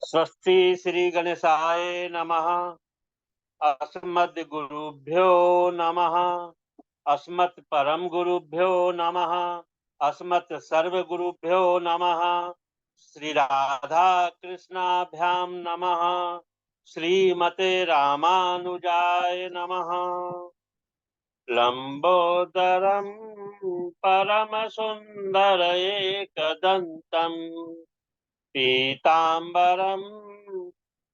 स्वस्ति श्री गणेशाय नमः। अस्मद् गुरुभ्यो नमः। अस्मत् परम गुरुभ्यो नमः। अस्मत् सर्व गुरुभ्यो नमः। श्री राधा कृष्णाभ्याम नमः। श्रीमते रामानुजाय नमः। लंबोदरम परम सुंदर एकदंतम पीतांबरम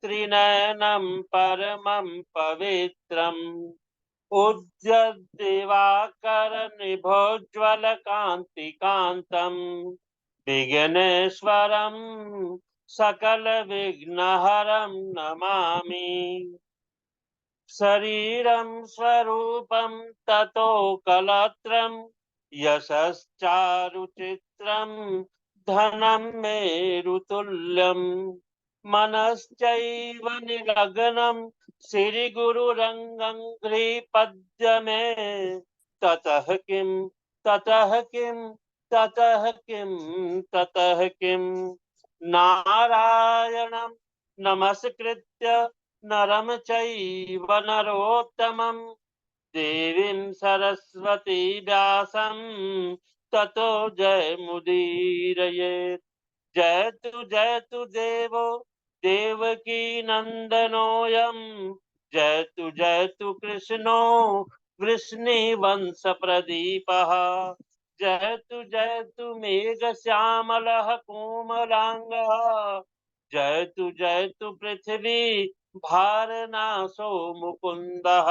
त्रिनयनम परमं पवित्रम उज्जद्दिवाकरनिभोज्ज्वलकान्तिकान्तं विघ्नेश्वरं सकलविघ्नहरं नमामि। शरीरं स्वरूपं ततो कलत्रं यशश्चारुचित्रं धनं मेरुतुल्यं मनश्चैव निमग्नं श्रीगुरुरङ्गङ्घ्रिपद्य मे ततः किं ततः किं ततः किं ततः किं नारायणं नमस्कृत्य नरं चैव नरोत्तमं देवीं सरस्वती व्यासं ततो जयमुदीरयेत्। जयतु देवो देवकी नन्दनोऽयं जयतु कृष्णो वृष्णिवंश प्रदीपः। जयतु मेघश्यामलः कोमलाङ्गः। जयतु पृथिवी भारनाशो मुकुन्दः।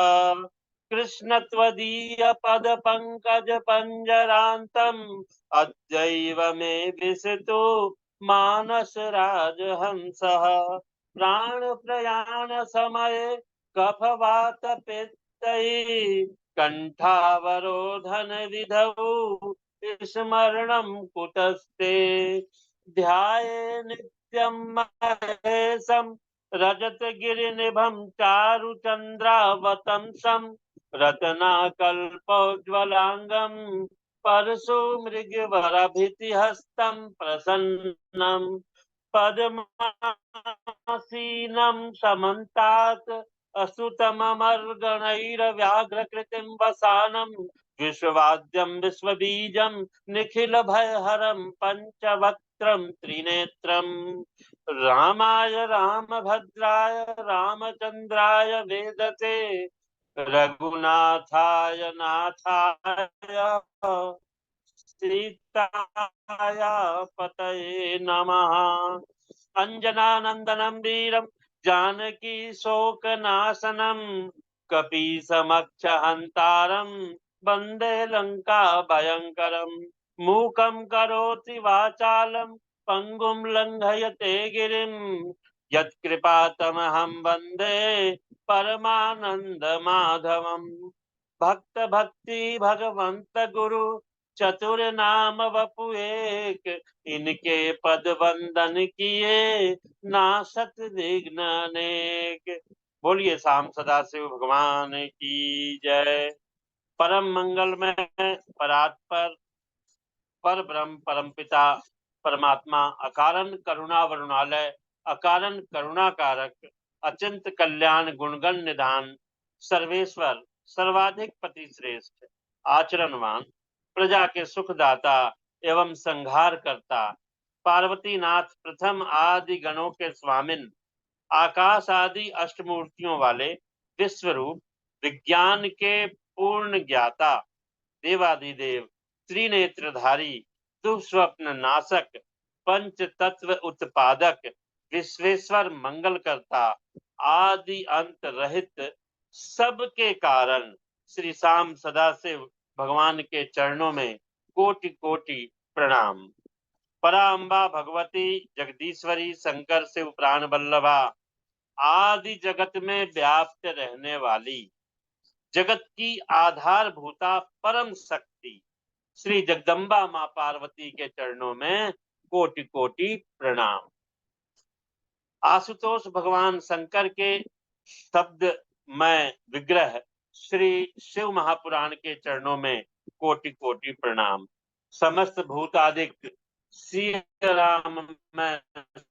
कृष्ण त्वदीय पद पंकज पंजरान्तम् अद्यैव मे विसतु मानस राजहंसः। प्राण प्रयाण समये कफवात पित्तैः कंठावरोधन विधौ स्मरणं कुतस्ते। ध्याये नित्यं महेशं रजतगिरिनिभं चारुचन्द्रावतंसं रत्नाकल्पोज्ज्वलांगं परशुमृगवरभितिहस्तं प्रसन्नं पद्मासीनं समन्तात् अस्तुतममर्गणैर्व्याघ्रकृतिं वसानं विश्ववाद्यं विश्वबीजं निखिलभयहरं पञ्चवक्त्रं त्रिनेत्रं रामाय रामभद्राय रामचन्द्राय वेदते रघुनाथाय नाथाय सीताय पतये नमः। अंजनानंदनं वीरं जानकी शोकनाशनं कपीसमक्षहन्तारं वन्दे लंका भयंकरं। मूकं करोति वाचालं पंगुं लंघयते गिरिं यत्कृपातमहं वन्दे परमानंद माधवम। भक्त भक्ति भगवंत गुरु चतुर नाम वपु एक इनके पद वंदन किए नासत विघ्न अनेक। बोलिए शाम सदाशिव भगवान की जय। परम मंगलमय परात्पर पर ब्रह्म परम पिता परमात्मा अकारण करुणा वरुणालय अकारण करुणा कारक अचिंत कल्याण गुणगण निधान सर्वेश्वर सर्वाधिक पति श्रेष्ठ आचरणवान प्रजा के सुखदाता एवं संहार करता पार्वती नाथ प्रथम आदि गणों के स्वामिन आकाश आदि अष्टमूर्तियों वाले विश्वरूप विज्ञान के पूर्ण ज्ञाता देवादिदेव त्रिनेत्रधारी दुस्वप्न नाशक पंच तत्व उत्पादक विश्वेश्वर मंगल करता आदि अंत रहित सबके कारण श्री श्याम सदाशिव भगवान के चरणों में कोटि कोटि प्रणाम। पराम्बा भगवती जगदीश्वरी शंकर शिव प्राण वल्लभा आदि जगत में व्याप्त रहने वाली जगत की आधारभूता परम शक्ति श्री जगदम्बा मां पार्वती के चरणों में कोटि कोटि प्रणाम। आशुतोष भगवान शंकर के शब्द में विग्रह श्री शिव महापुराण के चरणों में कोटि कोटि प्रणाम। समस्त भूतादिक सिय राम मैं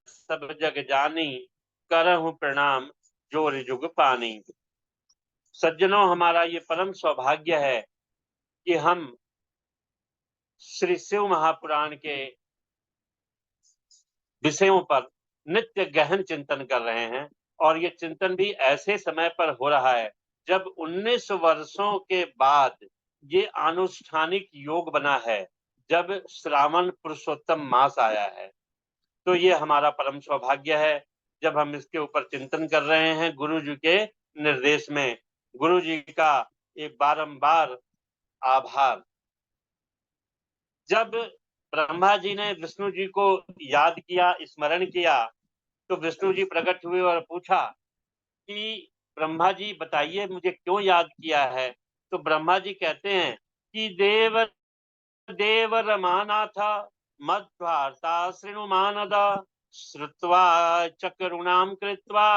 सब जग जानी, करहूं प्रणाम जोर जुग पानी। सज्जनों, हमारा ये परम सौभाग्य है कि हम श्री शिव महापुराण के विषयों पर नित्य गहन चिंतन कर रहे हैं, और ये चिंतन भी ऐसे समय पर हो रहा है जब 19 वर्षों के बाद ये आनुष्ठानिक योग बना है, जब श्रावण पुरुषोत्तम मास आया है। तो ये हमारा परम सौभाग्य है जब हम इसके ऊपर चिंतन कर रहे हैं गुरु जी के निर्देश में। गुरु जी का एक बारंबार आभार। जब ब्रह्मा जी ने विष्णु जी को याद किया, स्मरण किया, तो विष्णु जी प्रकट हुए और पूछा कि ब्रह्मा जी बताइए मुझे क्यों याद किया है। तो ब्रह्मा जी कहते हैं कि देव देव रमानाथ मध्वार्ता शृणुमानद, श्रुत्वा च करुणाम कृत्वा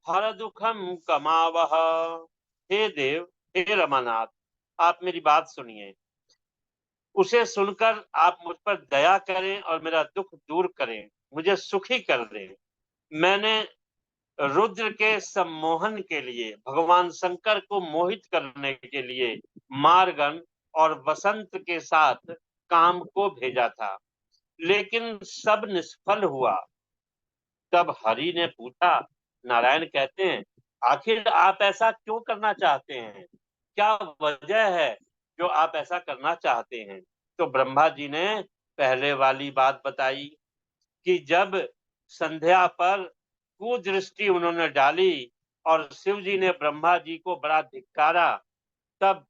हर दुखम कमावह। हे देव, हे रमानाथ, आप मेरी बात सुनिए। उसे सुनकर आप मुझ पर दया करें और मेरा दुख दूर करें, मुझे सुखी कर दें। मैंने रुद्र के सम्मोहन के लिए, भगवान शंकर को मोहित करने के लिए मारगन और वसंत के साथ काम को भेजा था, लेकिन सब निष्फल हुआ। तब हरि ने पूछा, नारायण कहते हैं, आखिर आप ऐसा क्यों करना चाहते हैं? क्या वजह है जो आप ऐसा करना चाहते हैं? तो ब्रह्मा जी ने पहले वाली बात बताई कि जब संध्या पर कुदृष्टि उन्होंने डाली और शिव जी ने ब्रह्मा जी को बड़ा धिक्कारा, तब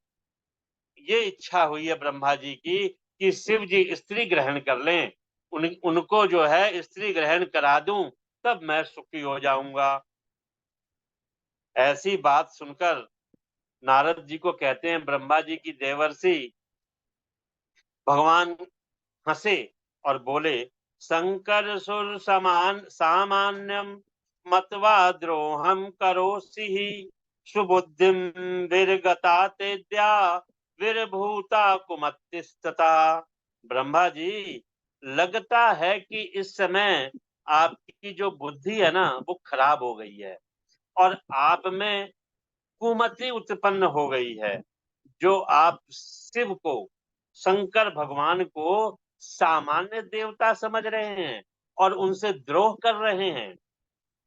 ये इच्छा हुई है ब्रह्मा जी की कि शिव जी स्त्री ग्रहण कर लें, उनको जो है स्त्री ग्रहण करा दूं, तब मैं सुखी हो जाऊंगा। ऐसी बात सुनकर नारद जी को कहते हैं ब्रह्मा जी की देवर्षि, भगवान हंसे और बोले, शंकर सुर समान सामान्यम मत्वा द्रोहम करोसि ही, सुबुद्धिम विरगता तेद्या विरभूता कुमतिस्तता। ब्रह्मा जी, लगता है कि इस समय आपकी जो बुद्धि है ना, वो खराब हो गई है और आप में कुमति उत्पन्न हो गई है। जो आप शिव को, शंकर भगवान को सामान्य देवता समझ रहे हैं और उनसे द्रोह कर रहे हैं।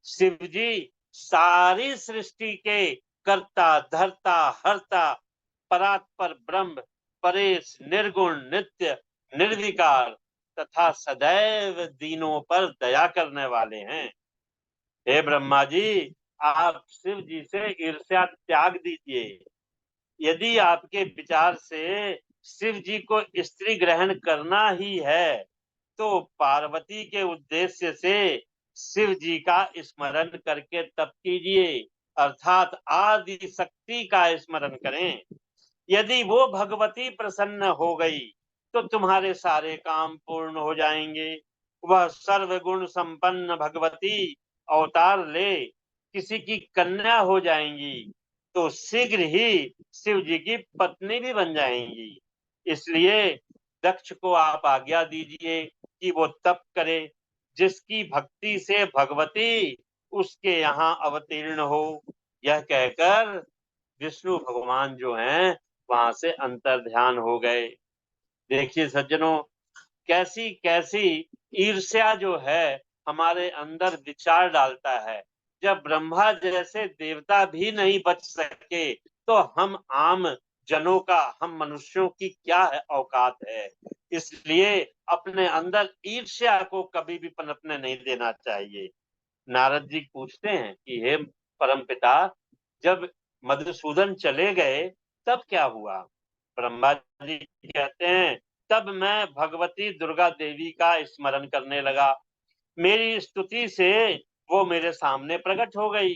शिव जी सारी सृष्टि के कर्ता, धर्ता, हर्ता, परात्पर ब्रह्म, परेश, निर्गुण, नित्य, निर्विकार तथा सदैव दीनों पर दया करने वाले हैं। हे ब्रह्मा जी, आप शिव जी से ईर्ष्या त्याग दीजिए। यदि आपके विचार से शिव जी को स्त्री ग्रहण करना ही है, तो पार्वती के उद्देश्य से शिव जी का स्मरण करके तप कीजिए, अर्थात आदि शक्ति का स्मरण करें। यदि वो भगवती प्रसन्न हो गई तो तुम्हारे सारे काम पूर्ण हो जाएंगे। वह सर्वगुण संपन्न भगवती अवतार ले किसी की कन्या हो जाएंगी तो शीघ्र ही शिव जी की पत्नी भी बन जाएंगी। इसलिए दक्ष को आप आज्ञा दीजिए कि वो तप करे, जिसकी भक्ति से भगवती उसके यहाँ अवतीर्ण हो। यह कहकर विष्णु भगवान जो हैं वहां से अंतर ध्यान हो गए। देखिए सज्जनों, कैसी कैसी ईर्ष्या जो है हमारे अंदर विचार डालता है। जब ब्रह्मा जैसे देवता भी नहीं बच सके तो हम आम जनों का, हम मनुष्यों की क्या है औकात है। इसलिए अपने अंदर ईर्ष्या को कभी भी पनपने नहीं देना चाहिए। नारद जी पूछते हैं कि हे परमपिता, जब मधुसूदन चले गए तब क्या हुआ? ब्रह्मा जी कहते हैं, तब मैं भगवती दुर्गा देवी का स्मरण करने लगा। मेरी स्तुति से वो मेरे सामने प्रकट हो गई।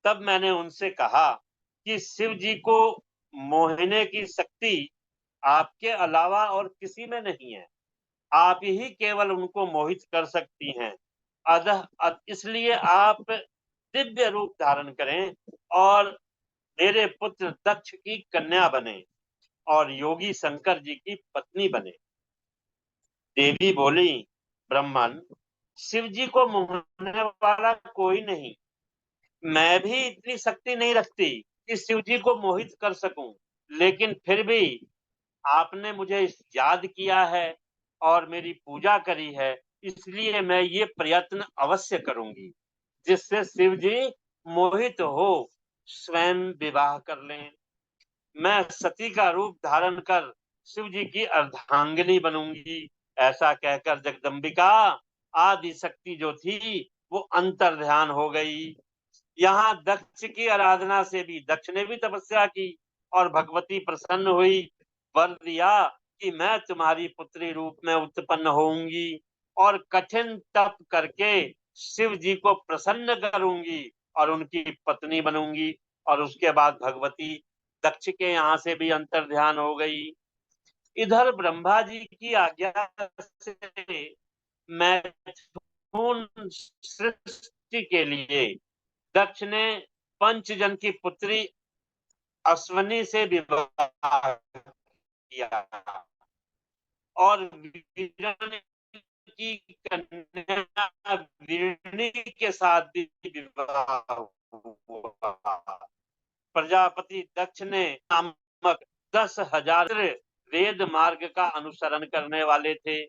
तब मैंने उनसे कहा कि शिव जी को मोहने की शक्ति आपके अलावा और किसी में नहीं है। आप ही केवल उनको मोहित कर सकती हैं। अतः इसलिए आप दिव्य रूप धारण करें और मेरे पुत्र दक्ष की कन्या बने और योगी शंकर जी की पत्नी बने। देवी बोली, ब्राह्मण, शिव जी को मोहने वाला कोई नहीं। मैं भी इतनी शक्ति नहीं रखती कि शिव जी को मोहित कर सकूं, लेकिन फिर भी आपने मुझे याद किया है और मेरी पूजा करी है, इसलिए मैं ये प्रयत्न अवश्य करूंगी जिससे शिव जी मोहित हो स्वयं विवाह कर लें। मैं सती का रूप धारण कर शिव जी की अर्धांगिनी बनूंगी। ऐसा कहकर जगदम्बिका आदि शक्ति जो थी वो अंतर ध्यान हो गई। यहाँ दक्ष की आराधना से भी दक्ष ने भी तपस्या की और भगवती प्रसन्न हुई, वर दिया कि मैं तुम्हारी पुत्री रूप में उत्पन्न होऊंगी और कठिन तप करके शिव जी को प्रसन्न करूंगी और उनकी पत्नी बनूंगी। और उसके बाद भगवती दक्ष के यहाँ से भी अंतर ध्यान हो गई। इधर ब्रह्मा जी की आज्ञा से मैथुन सृष्टि के लिए दक्ष ने पंचजन की पुत्री अश्वनी से विवाह किया और वीरण की कन्या वीरणी के साथ भी विवाह हुआ। प्रजापति दक्ष ने नामक 10,000 वेद मार्ग का अनुसरण करने वाले थे।